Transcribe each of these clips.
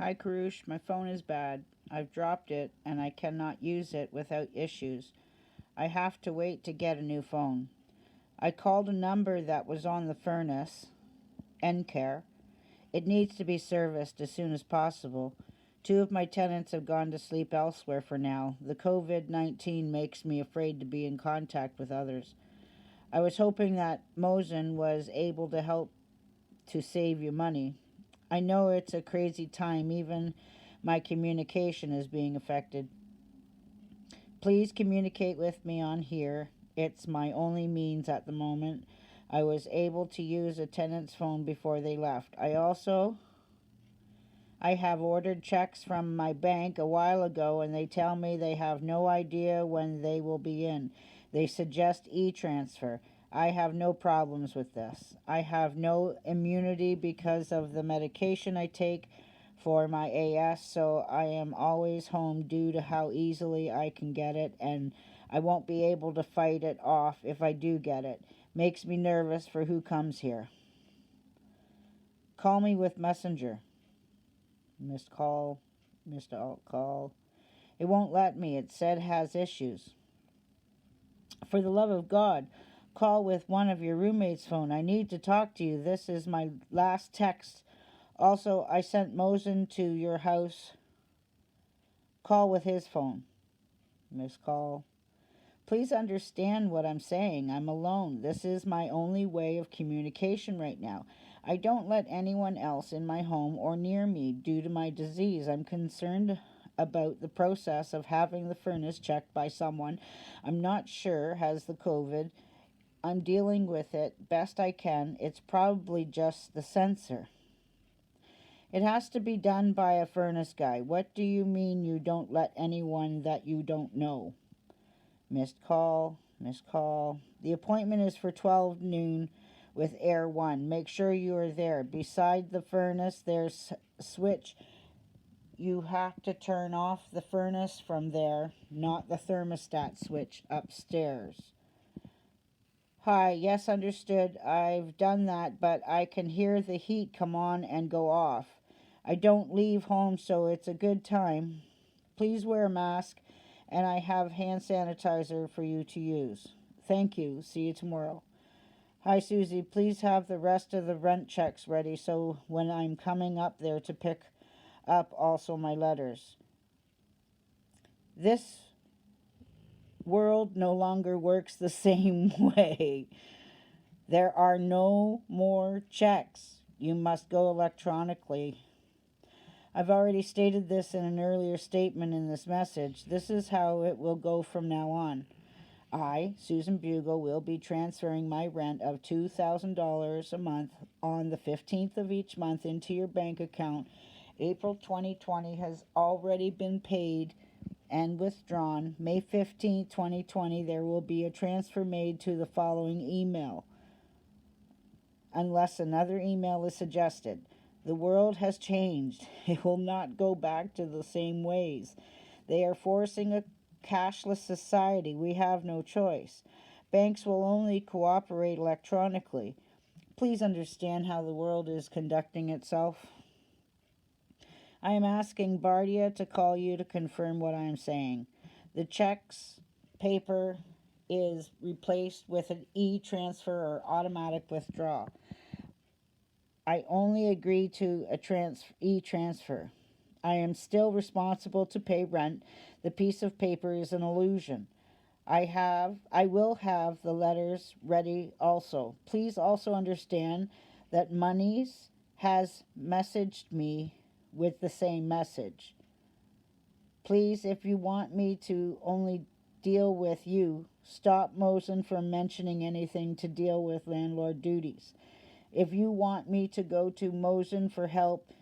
Hi, Karush. My phone is bad. I've dropped it and I cannot use it without issues. I have to wait to get a new phone. I called a number that was on the furnace, NCare. It needs to be serviced as soon as possible. Two of my tenants have gone to sleep elsewhere for now. The COVID 19 makes me afraid to be in contact with others. I was hoping that Mosen was able to help to save you money. I know it's a crazy time, even my communication is being affected. Please communicate with me on here. It's my only means at the moment. I was able to use a tenant's phone before they left. I have ordered checks from my bank a while ago and they tell me they have no idea when they will be in. They suggest e-transfer. I have no problems with this. I have no immunity because of the medication I take for my AS, so I am always home due to how easily I can get it, and I won't be able to fight it off if I do get it. Makes me nervous for who comes here. Call me with Messenger. Missed call, missed alt call. It won't let me. It said has issues. For the love of God, call with one of your roommates' phone. I need to talk to you. This is my last text. Also, I sent Mosen to your house. Call with his phone. Missed call. Please understand what I'm saying. I'm alone. This is my only way of communication right now. I don't let anyone else in my home or near me due to my disease. I'm concerned about the process of having the furnace checked by someone I'm not sure has the COVID. I'm dealing with it best I can. It's probably just the sensor. It has to be done by a furnace guy. What do you mean you don't let anyone that you don't know? Missed call, missed call. The appointment is for 12 noon with Air 1. Make sure you are there. Beside the furnace, there's a switch. You have to turn off the furnace from there, not the thermostat switch upstairs. Hi, yes, understood. I've done that, but I can hear the heat come on and go off. I don't leave home, so it's a good time. Please wear a mask, and I have hand sanitizer for you to use. Thank you. See you tomorrow. Hi, Susie. Please have the rest of the rent checks ready so when I'm coming up there to pick up also my letters. This world no longer works the same way. There are no more checks. You must go electronically. I've already stated this in an earlier statement in this message. This is how it will go from now on. I, Susan Bugle, will be transferring my rent of $2,000 a month on the 15th of each month into your bank account. April 2020 has already been paid and withdrawn. May 15, 2020, there will be a transfer made to the following email, unless another email is suggested. The world has changed. It will not go back to the same ways. They are forcing a cashless society. We have no choice. Banks will only cooperate electronically. Please understand how the world is conducting itself. I am asking Bardia to call you to confirm what I am saying. The checks paper is replaced with an e-transfer or automatic withdrawal. I only agree to a e-transfer. I am still responsible to pay rent. The piece of paper is an illusion. I will have the letters ready also. Please also understand that Monies has messaged me with the same message. Please, if you want me to only deal with you, stop Mosen from mentioning anything to deal with landlord duties. If you want me to go to Mosen for help,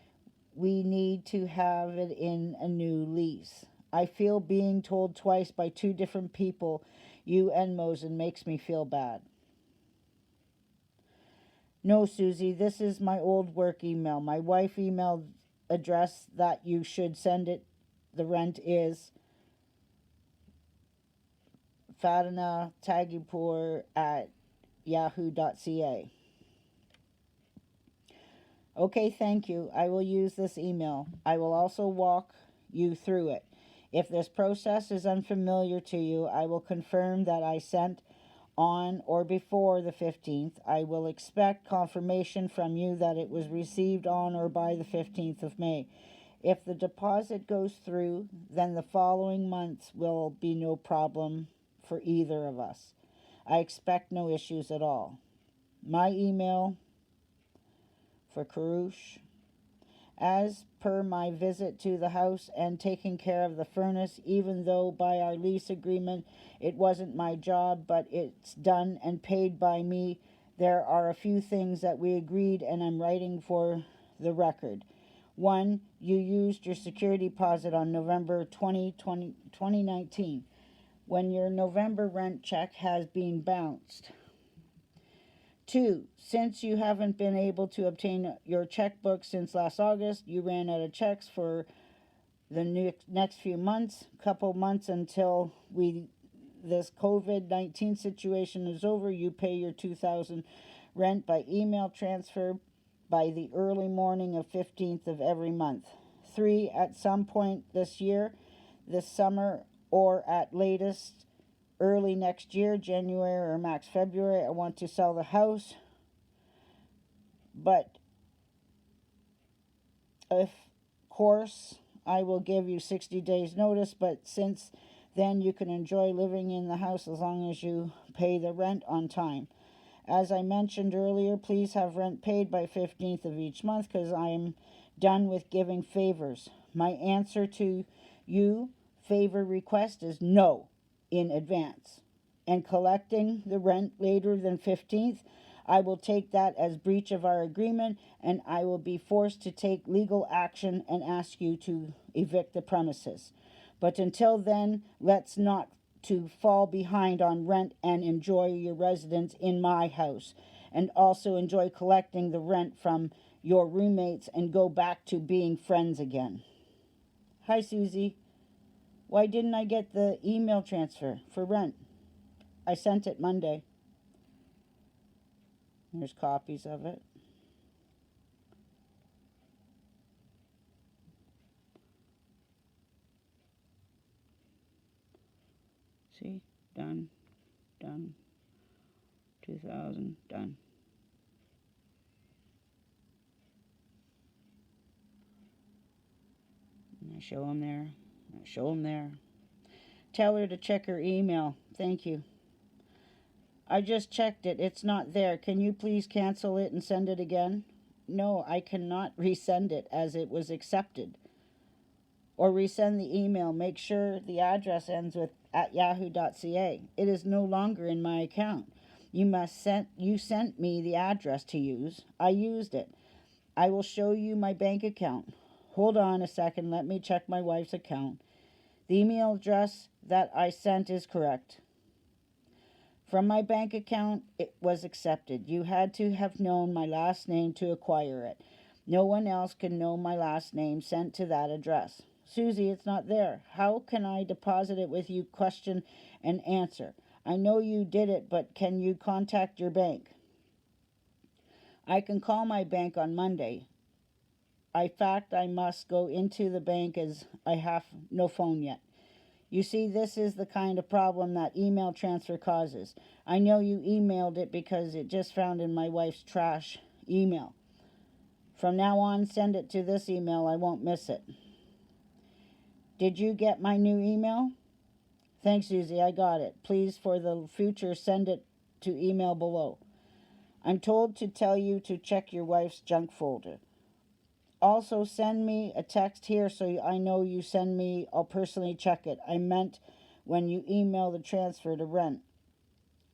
we need to have it in a new lease. I feel being told twice by two different people, you and Mosen, makes me feel bad. No, Susie, this is my old work email. My wife email address that you should send it. The rent is Fatina Tagipur at yahoo.ca. Okay, thank you. I will use this email. I will also walk you through it. If this process is unfamiliar to you, I will confirm that I sent on or before the 15th. I will expect confirmation from you that it was received on or by the 15th of May. If the deposit goes through, then the following months will be no problem for either of us. I expect no issues at all. My email for Karush. As per my visit to the house and taking care of the furnace, even though by our lease agreement it wasn't my job, but it's done and paid by me, there are a few things that we agreed and I'm writing for the record. 1. You used your security deposit on November 2019 when your November rent check has been bounced. 2. Since you haven't been able to obtain your checkbook since last August, you ran out of checks for the next few months, couple months until this COVID-19 situation is over. You pay your $2,000 rent by email transfer by the early morning of 15th of every month. 3. At some point this year, this summer, or at latest early next year, January or max February, I want to sell the house. But of course, I will give you 60 days notice, but since then you can enjoy living in the house as long as you pay the rent on time. As I mentioned earlier, please have rent paid by 15th of each month because I am done with giving favors. My answer to you favor request is no in advance. And collecting the rent later than 15th, I will take that as breach of our agreement and I will be forced to take legal action and ask you to evict the premises. But until then, let's not to fall behind on rent and enjoy your residence in my house and also enjoy collecting the rent from your roommates and go back to being friends again. Hi, Susie. Why didn't I get the email transfer for rent? I sent it Monday. There's copies of it. See? Done. 2000, done. And I show them there. I show them there. Tell her to check her email. Thank you. I just checked it. It's not there. Can you please cancel it and send it again? No, I cannot resend it as it was accepted. Or resend the email. Make sure the address ends with @yahoo.ca. It is no longer in my account. You sent me the address to use. I used it. I will show you my bank account. Hold on a second. Let me check my wife's account. The email address that I sent is correct. From my bank account, it was accepted. You had to have known my last name to acquire it. No one else can know my last name sent to that address. Susie, it's not there. How can I deposit it with you? Question and answer. I know you did it, but can you contact your bank? I can call my bank on Monday. In fact, I must go into the bank as I have no phone yet. You see, this is the kind of problem that email transfer causes. I know you emailed it because it just found in my wife's trash email. From now on, send it to this email. I won't miss it. Did you get my new email? Thanks, Susie. I got it. Please, for the future, send it to email below. I'm told to tell you to check your wife's junk folder. Also, send me a text here so I know you send me. I'll personally check it. I meant when you email the transfer to rent.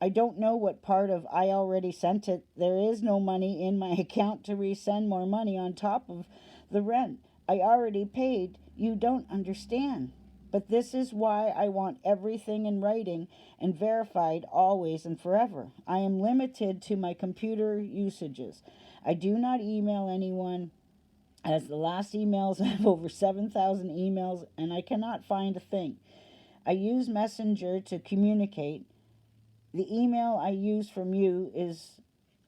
I don't know what part of I already sent it. There is no money in my account to resend more money on top of the rent. I already paid. You don't understand. But this is why I want everything in writing and verified always and forever. I am limited to my computer usages. I do not email anyone, as the last emails have over 7,000 emails and I cannot find a thing. I use Messenger to communicate. The email I use from you is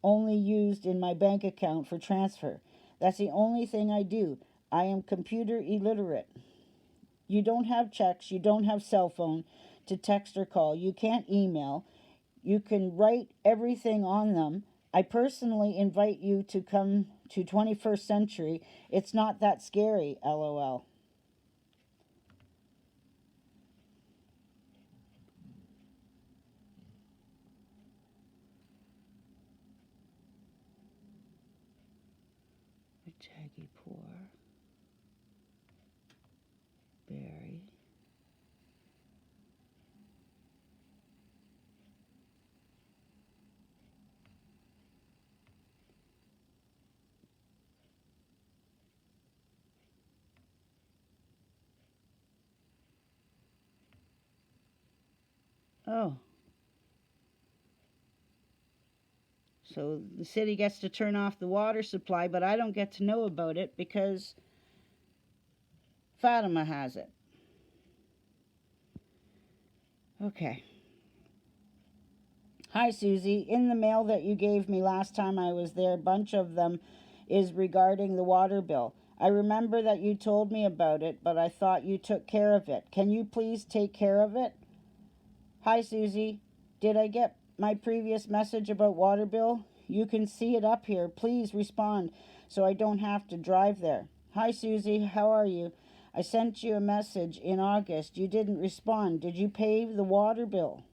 only used in my bank account for transfer. That's the only thing I do. I am computer illiterate. You don't have checks. You don't have cell phone to text or call. You can't email. You can write everything on them. I personally invite you to come to 21st century. It's not that scary, lol. Jaggy poor. Berry. Oh, so the city gets to turn off the water supply, but I don't get to know about it because Fatima has it. Okay. Hi, Susie. In the mail that you gave me last time I was there, a bunch of them is regarding the water bill. I remember that you told me about it, but I thought you took care of it. Can you please take care of it? Hi, Susie. Did I get my previous message about water bill? You can see it up here. Please respond so I don't have to drive there. Hi, Susie. How are you? I sent you a message in August. You didn't respond. Did you pay the water bill?